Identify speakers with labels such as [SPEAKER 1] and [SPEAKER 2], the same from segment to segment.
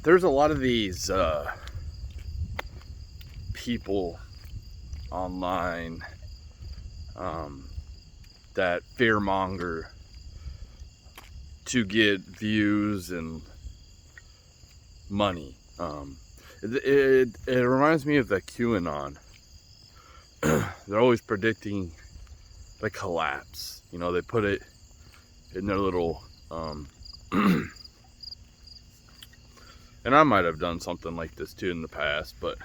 [SPEAKER 1] there's a lot of these people online that fearmonger to get views and money. It reminds me of the QAnon. They're always predicting the collapse. You know, they put it in their little and I might have done something like this too in the past, but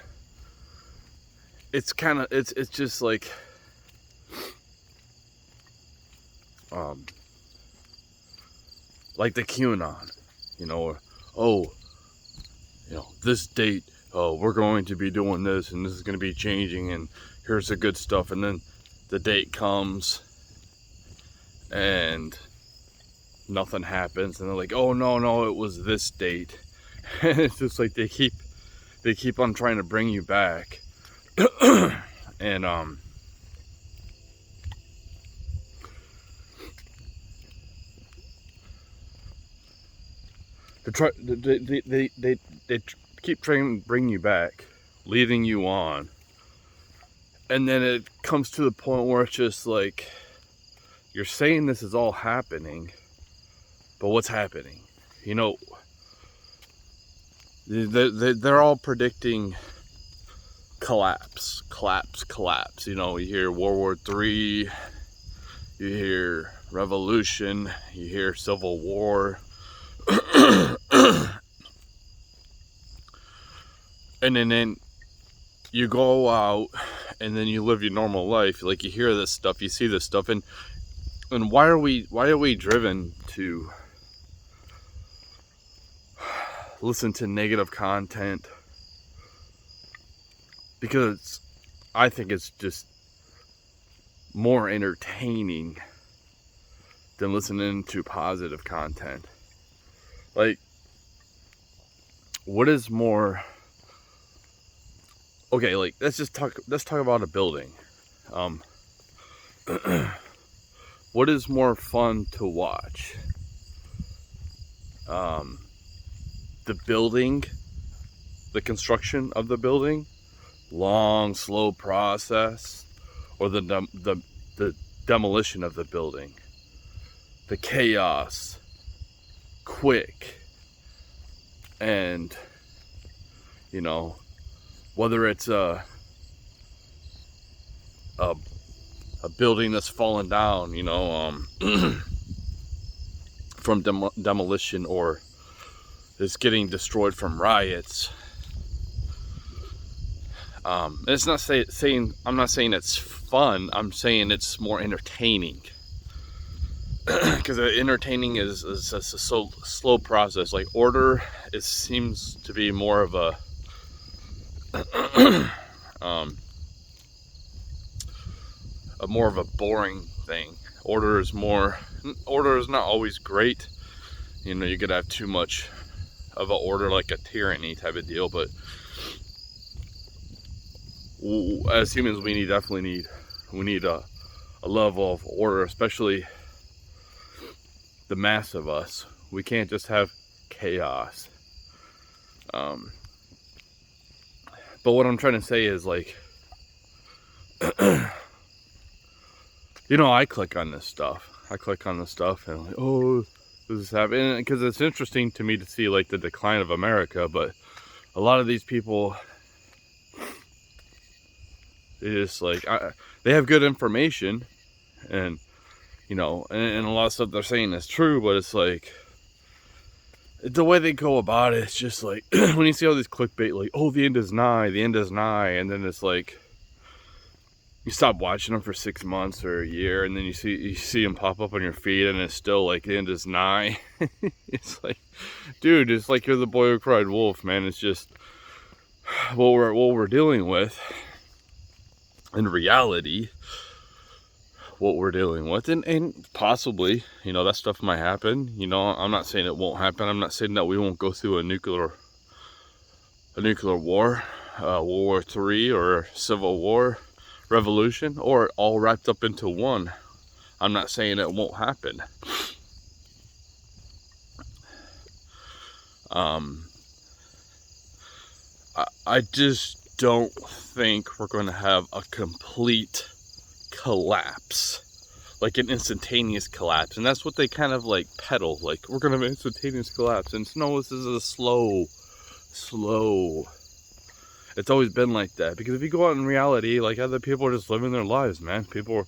[SPEAKER 1] it's kind of it's just like the QAnon, you know, oh, you know, this date, oh, we're going to be doing this and this is going to be changing and here's the good stuff, and then the date comes and nothing happens and they're like, oh no, it was this date. And it's just like they keep on trying to bring you back. And they keep trying to bring you back, leading you on, and then it comes to the point where it's just like, you're saying this is all happening, but what's happening? You know, they're all predicting collapse. You know, you hear World War III, you hear revolution, you hear civil war. And then you go out and then you live your normal life. Like, you hear this stuff, you see this stuff, and why are we driven to listen to negative content? Because I think it's just more entertaining than listening to positive content. Like, what is more, okay, like, let's talk about a building. What is more fun to watch? The building, the construction of the building, long, slow process, or the demolition of the building, the chaos, quick, and, you know, whether it's a building that's fallen down, you know, from demolition, or is getting destroyed from riots. It's not saying I'm not saying it's fun. I'm saying it's more entertaining. Because entertaining is a slow process. Like, order, it seems to be more of a more of a boring thing. Order is not always great. You know, you could have too much of an order, like a tyranny type of deal, but as humans, we definitely need a level of order, especially the mass of us. We can't just have chaos. But what I'm trying to say is, like, you know, I click on this stuff and I'm like, oh, this is happening, because it's interesting to me to see, like, the decline of America. But a lot of these people, they just, like, they have good information, and, you know, and a lot of stuff they're saying is true, but it's like, the way they go about it, it's just like, when you see all these clickbait, like, oh, the end is nigh, and then it's like, you stop watching them for 6 months or a year, and then you see them pop up on your feed, and it's still like, the end is nigh. It's like, dude, it's like you're the boy who cried wolf, man. It's just what we're dealing with in reality. What we're dealing with, and possibly, you know, that stuff might happen. You know, I'm not saying it won't happen. I'm not saying that we won't go through a nuclear war, World War III, or Civil War, revolution, or all wrapped up into one. I'm not saying it won't happen. I just don't think we're going to have a complete collapse, like an instantaneous collapse. And that's what they kind of like peddle, like we're going to have an instantaneous collapse. And no, this is a slow. It's always been like that, because if you go out in reality, like other people are just living their lives, man. People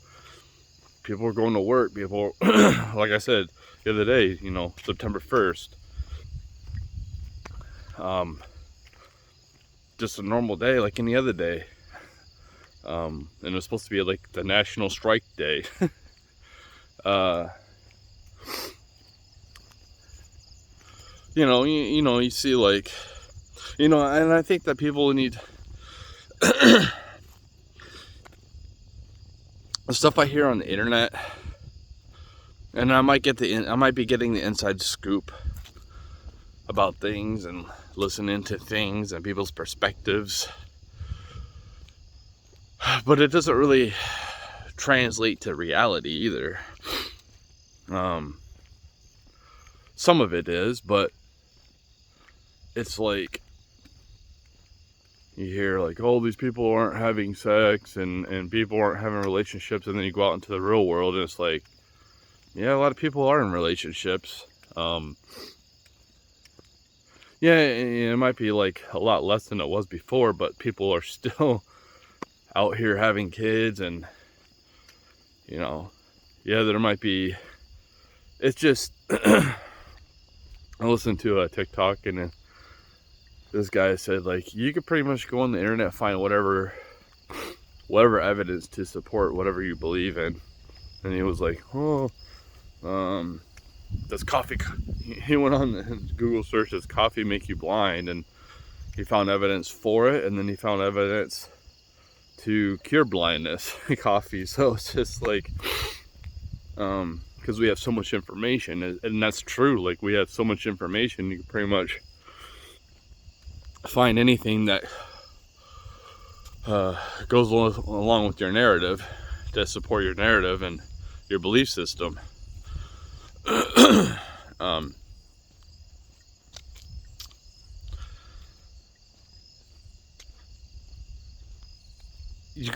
[SPEAKER 1] are going to work. People, like I said the other day, you know, September 1st, just a normal day like any other day. And it was supposed to be like the National Strike Day. You know, you see like, you know, and I think that people need the stuff I hear on the internet, and I might be getting the inside scoop about things and listening to things and people's perspectives, but it doesn't really translate to reality either. Some of it is, but it's like you hear like, oh, these people aren't having sex and people aren't having relationships, and then you go out into the real world and it's like, yeah, a lot of people are in relationships. Yeah, it might be like a lot less than it was before, but people are still out here having kids, and you know, yeah, there might be, it's just I listened to a TikTok, and this guy said like, you could pretty much go on the internet, find whatever evidence to support whatever you believe in. And he was like, oh, does coffee, he went on the Google search, does coffee make you blind? And he found evidence for it, and then he found evidence to cure blindness, coffee. So it's just like, because we have so much information, and that's true, like we have so much information, you can pretty much find anything that goes along with your narrative, to support your narrative and your belief system. You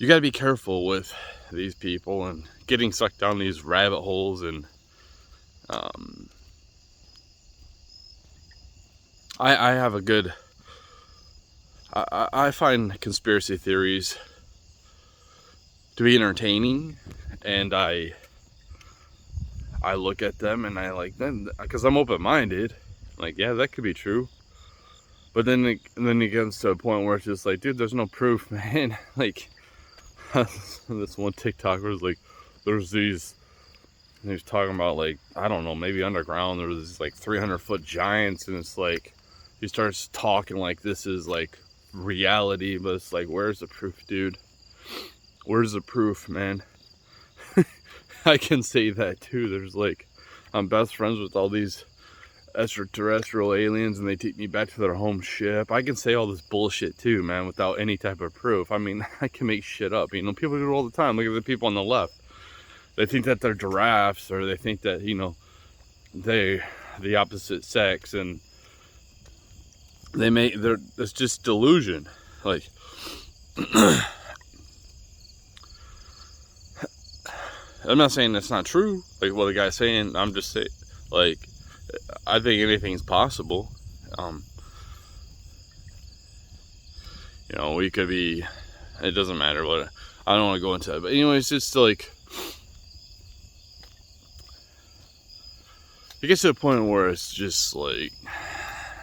[SPEAKER 1] got to be careful with these people and getting sucked down these rabbit holes. And I have a good, I find conspiracy theories to be entertaining, and I look at them and I like them because I'm open-minded. Like, yeah, that could be true. But then it gets to a point where it's just like, dude, there's no proof, man. Like, this one TikToker was like, there's these, and he was talking about like, I don't know, maybe underground, there was these like 300-foot giants, and it's like, he starts talking like this is like reality, but it's like, where's the proof, dude? Where's the proof, man? I can say that too. There's like, I'm best friends with all these extraterrestrial aliens, and they take me back to their home ship. I can say all this bullshit too, man, without any type of proof. I mean, I can make shit up. You know, people do it all the time. Look at the people on the left. They think that they're giraffes, or they think that, you know, they're the opposite sex, and it's just delusion. Like, I'm not saying that's not true, like what the guy's saying. I'm just saying, like, I think anything's possible. You know, we could be, it doesn't matter what, I don't want to go into it, but anyways, just like, it gets to a point where it's just like,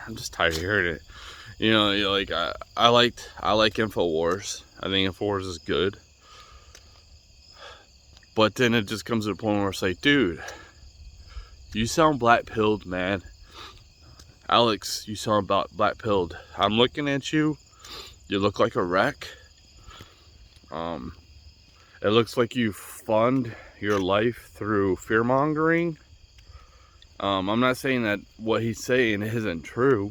[SPEAKER 1] I'm just tired of hearing it. You know, like, I like InfoWars. I think InfoWars is good. But then it just comes to a point where it's like, dude, you sound black-pilled, man. Alex, you sound about black-pilled. I'm looking at you. You look like a wreck. It looks like you fund your life through fear-mongering. I'm not saying that what he's saying isn't true.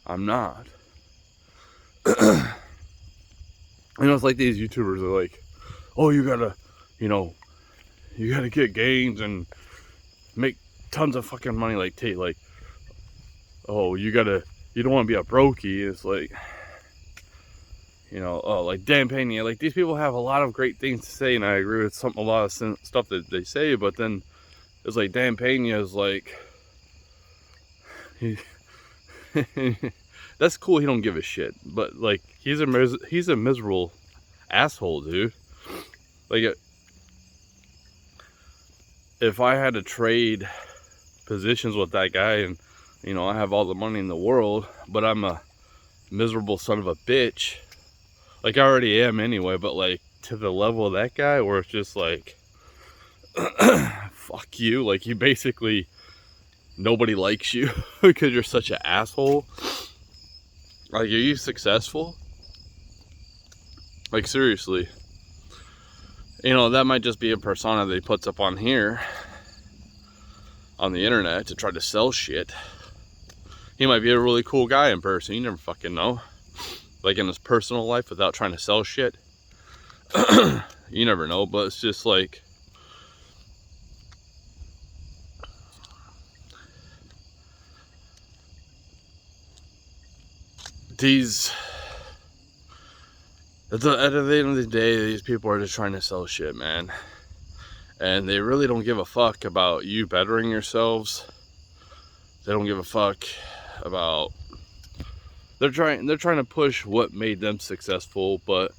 [SPEAKER 1] I'm not. You know, it's like these YouTubers are like, oh, you gotta get gains and make tons of fucking money, like Tate, like, oh, you gotta you don't want to be a brokey. It's like, you know, oh, like Dan Pena, like these people have a lot of great things to say, and I agree with a lot of stuff that they say, but then it's like Dan Pena is like, he, that's cool, he don't give a shit, but like he's a miserable asshole, dude. Like, if I had to trade positions with that guy, and you know, I have all the money in the world, but I'm a miserable son of a bitch, like I already am anyway, but like to the level of that guy where it's just like fuck you, like you basically, nobody likes you because you're such an asshole. Like, are you successful? Like, seriously. You know, that might just be a persona that he puts up on here on the internet to try to sell shit. He might be a really cool guy in person, you never fucking know. Like in his personal life, without trying to sell shit. You never know, but it's just like, these, at the end of the day, these people are just trying to sell shit, man. And they really don't give a fuck about you bettering yourselves. They don't give a fuck about, they're trying to push what made them successful, but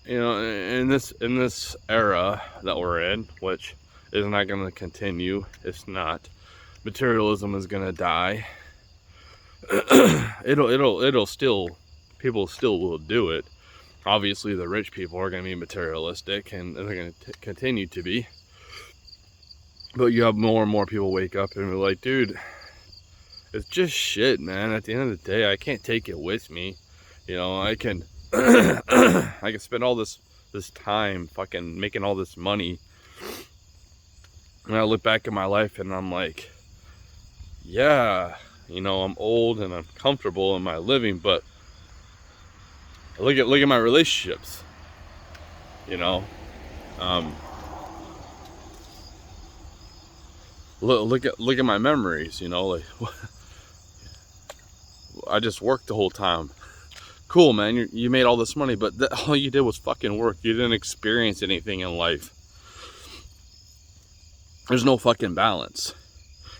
[SPEAKER 1] you know, in this era that we're in, which is not going to continue, it's not. Materialism is going to die. it'll still, people still will do it. Obviously, the rich people are going to be materialistic, and they're going to continue to be. But you have more and more people wake up and be like, dude, it's just shit, man. At the end of the day, I can't take it with me. You know, I can I can spend all this time fucking making all this money, and I look back at my life and I'm like, yeah, you know, I'm old and I'm comfortable in my living, but look at my relationships, you know. Look at my memories, you know. Like, I just worked the whole time. Cool, man, you made all this money, but all you did was fucking work. You didn't experience anything in life. There's no fucking balance.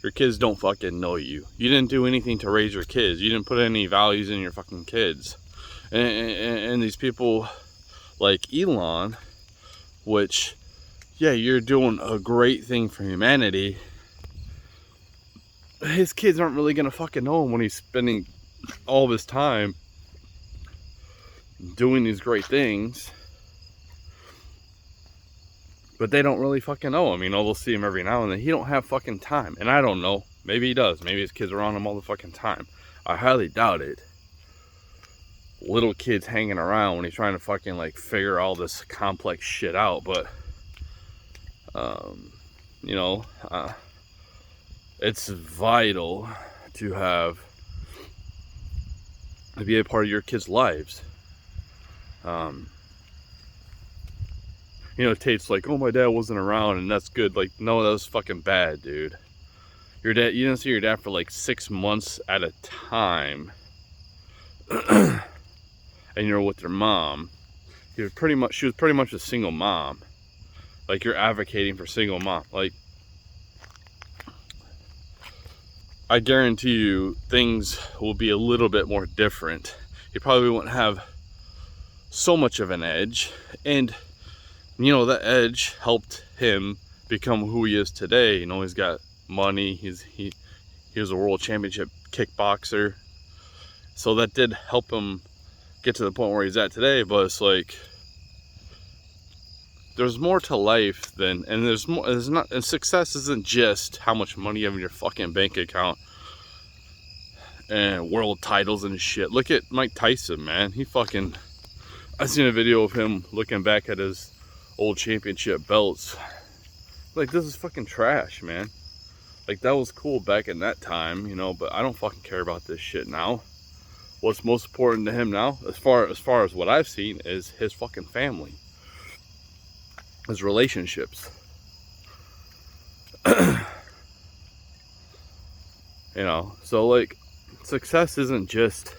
[SPEAKER 1] Your kids don't fucking know you. You didn't do anything to raise your kids. You didn't put any values in your fucking kids. And these people like Elon, which, yeah, you're doing a great thing for humanity, his kids aren't really gonna fucking know him when he's spending all of his time doing these great things. But they don't really fucking know him. You know, they'll see him every now and then. He don't have fucking time. And I don't know. Maybe he does. Maybe his kids are on him all the fucking time. I highly doubt it. Little kids hanging around when he's trying to fucking like figure all this complex shit out. But, you know, it's vital to be a part of your kids' lives. You know, Tate's like, oh, my dad wasn't around and that's good. Like, no, that was fucking bad, dude. Your dad, you didn't see your dad for like 6 months at a time. And you're with your mom. She was pretty much a single mom. Like, you're advocating for single mom. Like, I guarantee you things will be a little bit more different. He probably won't have so much of an edge, and you know, that edge helped him become who he is today. You know, he's got money, he was a world championship kickboxer, so that did help him get to the point where he's at today. But it's like, there's more to life than, and there's more, there's not, and success isn't just how much money you have in your fucking bank account and world titles and shit. Look at Mike Tyson, man. He fucking, I seen a video of him looking back at his old championship belts. Like, this is fucking trash, man. Like, that was cool back in that time, you know, but I don't fucking care about this shit now. What's most important to him now, as far as what I've seen, is his fucking family, his relationships. You know, so like, success isn't just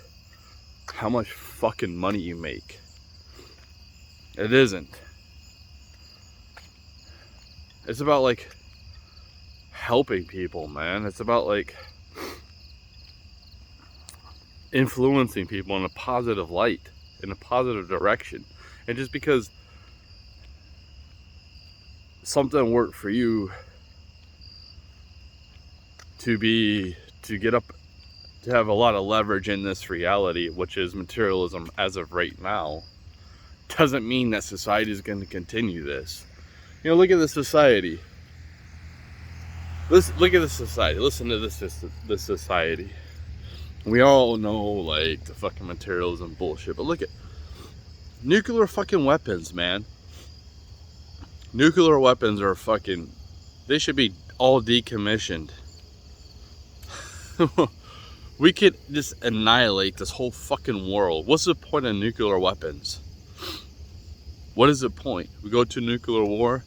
[SPEAKER 1] how much fucking money you make. It isn't. It's about like helping people, man. It's about like influencing people in a positive light, in a positive direction. And just because something worked for you to get up, to have a lot of leverage in this reality, which is materialism as of right now, doesn't mean that society is going to continue this. You know, look at the society. Look at the society. Listen to this society. We all know, like, the fucking materialism bullshit, but look at nuclear fucking weapons, man. Nuclear weapons are fucking, they should be all decommissioned. We could just annihilate this whole fucking world. What's the point of nuclear weapons? What is the point? We go to nuclear war?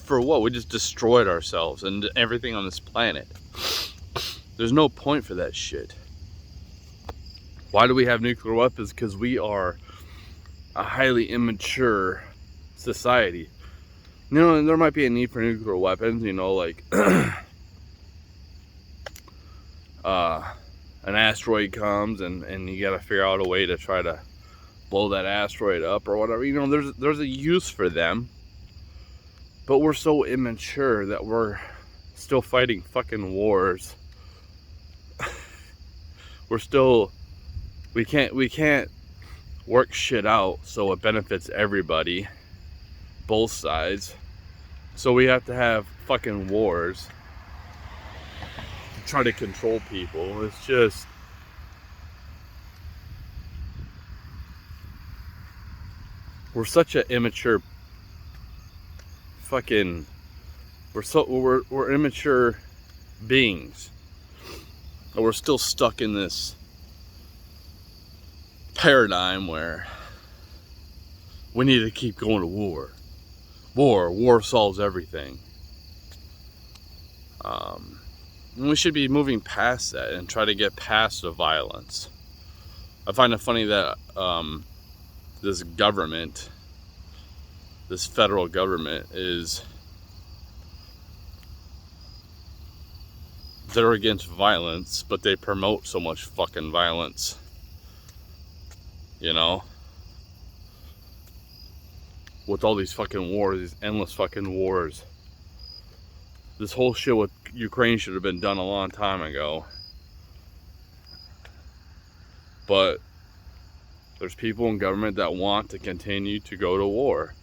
[SPEAKER 1] For what? We just destroyed ourselves and everything on this planet. There's no point for that shit. Why do we have nuclear weapons? Because we are a highly immature society. You know, there might be a need for nuclear weapons, you know, like an asteroid comes and you gotta figure out a way to try to blow that asteroid up or whatever. You know, there's a use for them. But we're so immature that we're still fighting fucking wars. We can't work shit out so it benefits everybody, both sides. So we have to have fucking wars to try to control people. It's just, we're such an immature fucking, we're immature beings. And we're still stuck in this paradigm where we need to keep going to war. War solves everything. And we should be moving past that and try to get past the violence. I find it funny that this government, this federal government, they're against violence, but they promote so much fucking violence. You know? With all these fucking wars, these endless fucking wars. This whole shit with Ukraine should have been done a long time ago. But there's people in government that want to continue to go to war.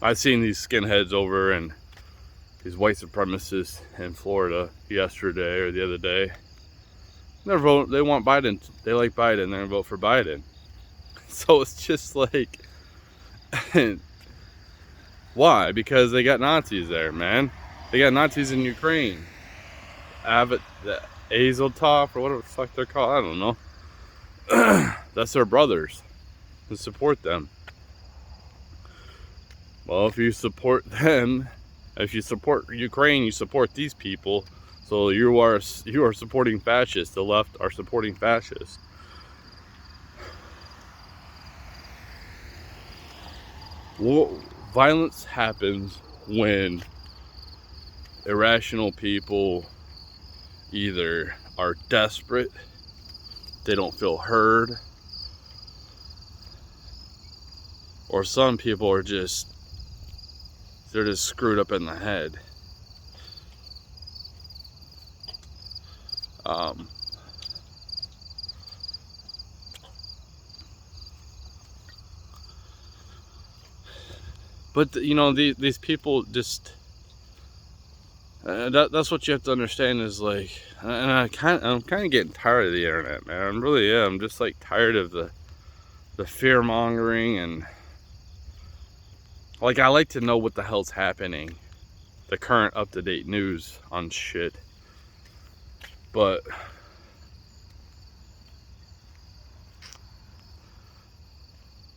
[SPEAKER 1] I've seen these skinheads over and these white supremacists in Florida yesterday or the other day. They want Biden. They like Biden. They're gonna vote for Biden. So it's just like, why? Because they got Nazis there, man. They got Nazis in Ukraine. The Azotov or whatever the fuck they're called. I don't know. That's their brothers. To support them. Well, if you support them, if you support Ukraine, you support these people. So you are supporting fascists. The left are supporting fascists. Well, violence happens when irrational people either are desperate, they don't feel heard, or some people are they're just screwed up in the head. But you know, these people just that's what you have to understand is like, and I'm kind of getting tired of the internet, man. I really am. I'm just like tired of the fear mongering, and like I like to know what the hell's happening, the current up to date news on shit. But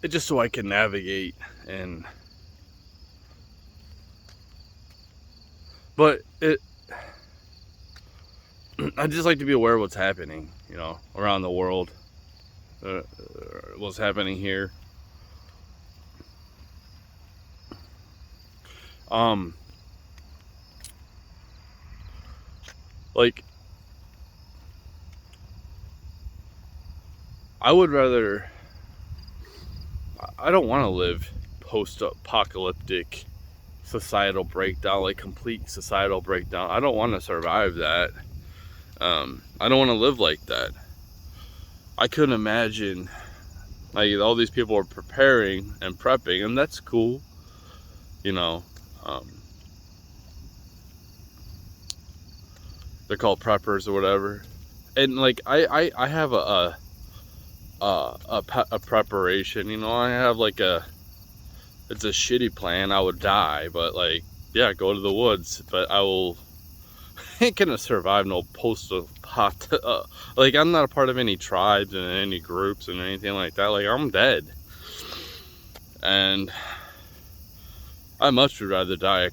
[SPEAKER 1] it's just so I can navigate and But I just like to be aware of what's happening, around the world, what's happening here. Like, I would rather, I don't want to live post-apocalyptic societal breakdown, like complete societal breakdown. I don't want to survive that. I don't want to live like that. I couldn't imagine, like, all these people are preparing and prepping, and that's cool, they're called preppers or whatever. And like, I have a preparation, I have like it's a shitty plan. I would die, but like, yeah, go to the woods, but I ain't gonna survive no like, I'm not a part of any tribes and any groups and anything like that. Like, I'm dead, and I much would rather die a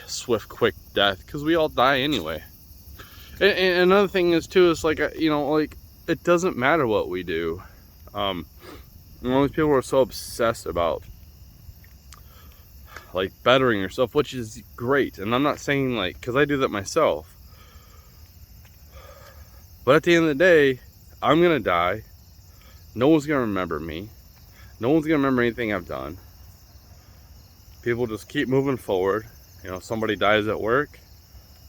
[SPEAKER 1] swift, quick death, because we all die anyway. And another thing is too, is like, like, it doesn't matter what we do. All these people are so obsessed about, like, bettering yourself, which is great. And I'm not saying, like, because I do that myself. But at the end of the day, I'm gonna die. No one's gonna remember me. No one's gonna remember anything I've done. People just keep moving forward. Somebody dies at work,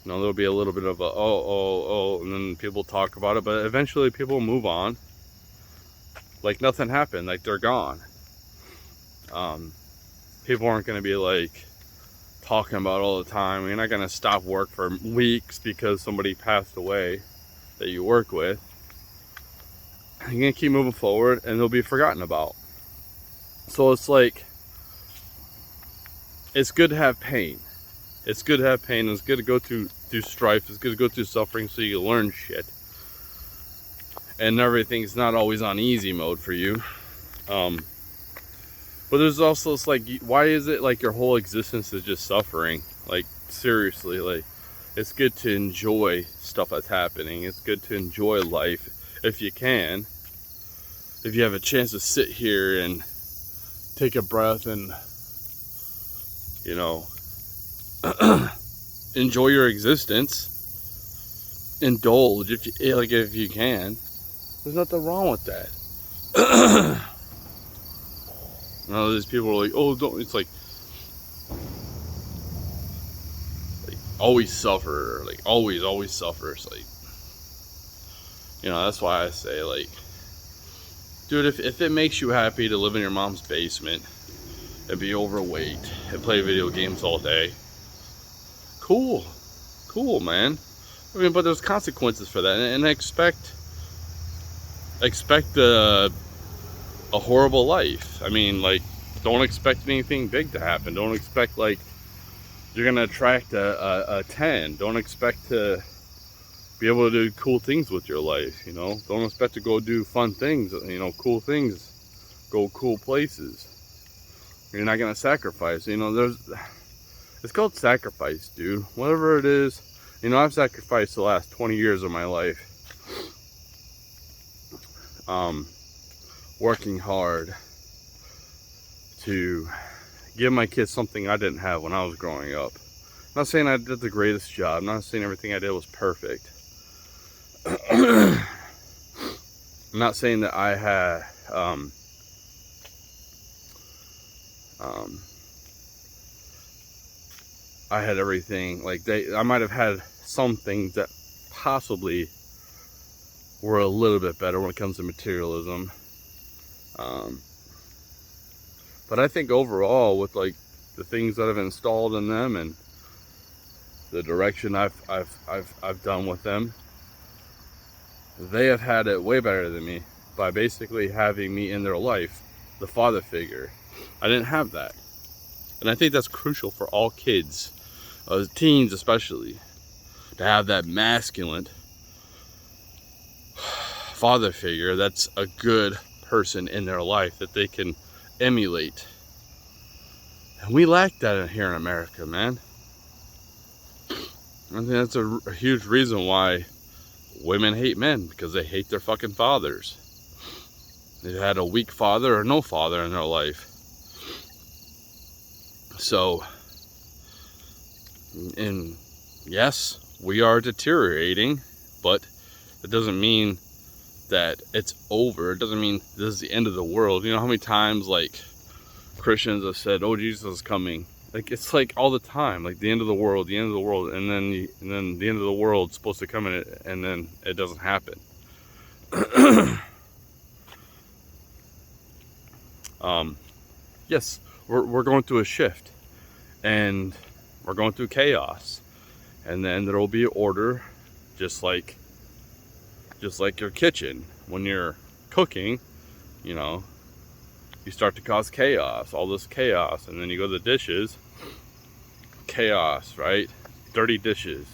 [SPEAKER 1] there'll be a little bit of a oh, and then people talk about it, but eventually people move on. Like nothing happened, like they're gone. People aren't going to be like talking about all the time. You're not going to stop work for weeks because somebody passed away that you work with. You're going to keep moving forward, and they'll be forgotten about. So it's like, it's good to have pain. It's good to have pain. It's good to go through strife. It's good to go through suffering so you learn shit. And everything's not always on easy mode for you. But there's also, it's like, why is it like your whole existence is just suffering? Like, seriously, like, it's good to enjoy stuff that's happening. It's good to enjoy life if you can. If you have a chance to sit here and take a breath and, enjoy your existence, indulge if you can. There's nothing wrong with that. These people are like, oh, don't. It's like always suffer, like always suffer. It's like, that's why I say, like, dude, if it makes you happy to live in your mom's basement and be overweight and play video games all day, cool, man. I mean, but there's consequences for that, and expect a horrible life. I mean, like, don't expect anything big to happen. Don't expect, like, you're gonna attract a 10. Don't expect to be able to do cool things with your life. Don't expect to go do fun things, cool things, go cool places. You're not gonna sacrifice. It's called sacrifice, dude. Whatever it is. I've sacrificed the last 20 years of my life. Working hard to give my kids something I didn't have when I was growing up. I'm not saying I did the greatest job. I'm not saying everything I did was perfect. I'm not saying that I had I had everything. Like, I might have had some things that possibly were a little bit better when it comes to materialism. But I think overall, with like the things that I've installed in them and the direction I've done with them, they have had it way better than me by basically having me in their life, the father figure. I didn't have that, and I think that's crucial for all kids, teens especially, to have that masculine father figure that's a good person in their life that they can emulate. And we lack that here in America, man. I think that's a huge reason why women hate men, because they hate their fucking fathers. They've had a weak father or no father in their life. So, and yes, we are deteriorating, but it doesn't mean that it's over. It doesn't mean this is the end of the world. You know how many times like Christians have said, "Oh, Jesus is coming." Like it's like all the time, like the end of the world, the end of the world, and then the end of the world's supposed to come in it, and then it doesn't happen. Yes, we're going through a shift, and we're going through chaos, and then there will be order, just like your kitchen. When you're cooking, you know, you start to cause chaos, all this chaos, and then you go to the dishes, chaos, right? Dirty dishes.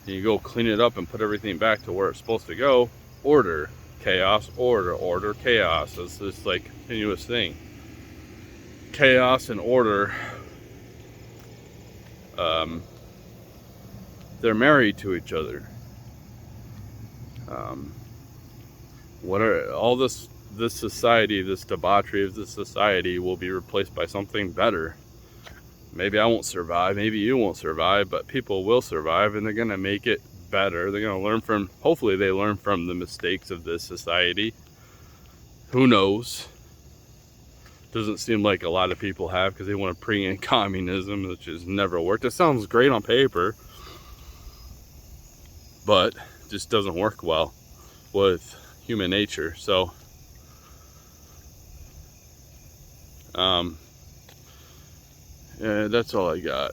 [SPEAKER 1] And you go clean it up and put everything back to where it's supposed to go. Order, chaos, order, chaos. It's this like continuous thing. Chaos and order, they're married to each other. What are all this society, this debauchery of this society will be replaced by something better. Maybe I won't survive, maybe you won't survive, but people will survive, and they're gonna make it better. They're gonna learn from, hopefully they learn from the mistakes of this society. Who knows? Doesn't seem like a lot of people have, because they want to bring in communism, which has never worked. It sounds great on paper, but just doesn't work well with human nature. So yeah, that's all I got.